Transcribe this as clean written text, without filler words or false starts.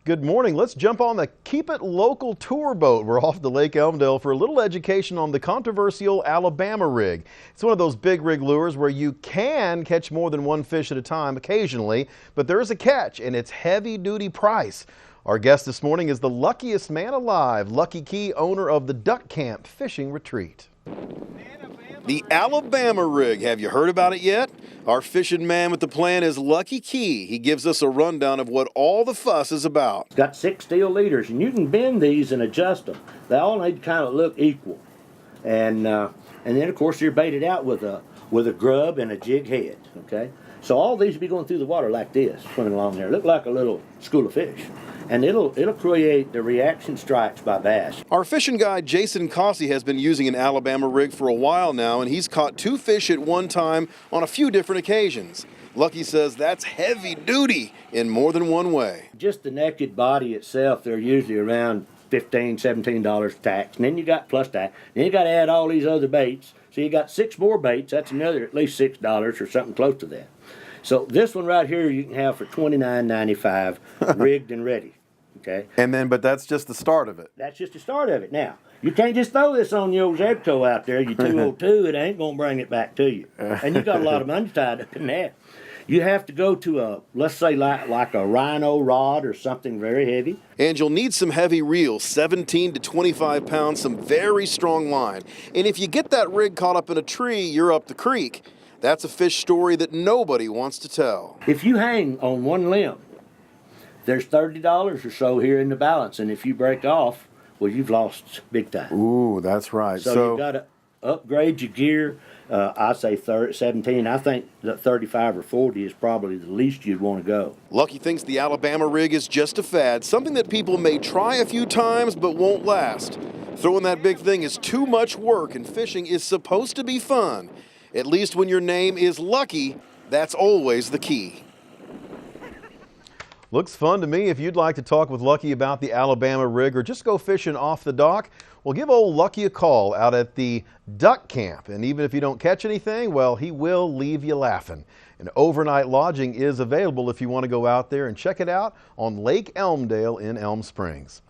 Good morning. Let's jump on the Keep It Local tour boat. We're off to Lake Elmdale for a little education on the controversial Alabama rig. It's one of those big rig lures where you can catch more than one fish at a time occasionally, but there is a catch, and it's heavy-duty price. Our guest this morning is the luckiest man alive, Lucky Key, owner of the Duck Camp Fishing Retreat. The Alabama rig, have you heard about it yet? Our fishing man with the plan is Lucky Key. He gives us a rundown of what all the fuss is about. It's got 6 steel leaders, and you can bend these and adjust them. They all need to kind of look equal. And then, of course, you're baited out with a grub and a jig head, okay? So all these will be going through the water like this, swimming along there. Look like a little school of fish. And it'll create the reaction strikes by bass. Our fishing guide Jason Cossey has been using an Alabama rig for a while now, and he's caught 2 fish at one time on a few different occasions. Lucky says that's heavy duty in more than one way. Just the naked body itself, they're usually around $15, $17 tax. And then you got plus tax. Then you got to add all these other baits. So you got 6 more baits. That's another at least $6 or something close to that. So this one right here you can have for $29.95, rigged and ready. Okay. But that's just the start of it. That's just the start of it. Now, you can't just throw this on your old Zebco out there. You're 202, it ain't going to bring it back to you. And you got a lot of money tied up in that. You have to go to a, let's say like a rhino rod or something very heavy. And you'll need some heavy reels, 17 to 25 pounds, some very strong line. And if you get that rig caught up in a tree, you're up the creek. That's a fish story that nobody wants to tell. If you hang on one limb, there's $30 or so here in the balance, and if you break off, well, you've lost big time. Ooh, that's right. So you've got to upgrade your gear. I say 17. I think that 35 or 40 is probably the least you'd want to go. Lucky thinks the Alabama rig is just a fad, something that people may try a few times but won't last. Throwing that big thing is too much work, and fishing is supposed to be fun. At least when your name is Lucky, that's always the key. Looks fun to me. If you'd like to talk with Lucky about the Alabama rig or just go fishing off the dock, well, give old Lucky a call out at the Duck Camp. And even if you don't catch anything, well, he will leave you laughing. And overnight lodging is available if you want to go out there and check it out on Lake Elmdale in Elm Springs.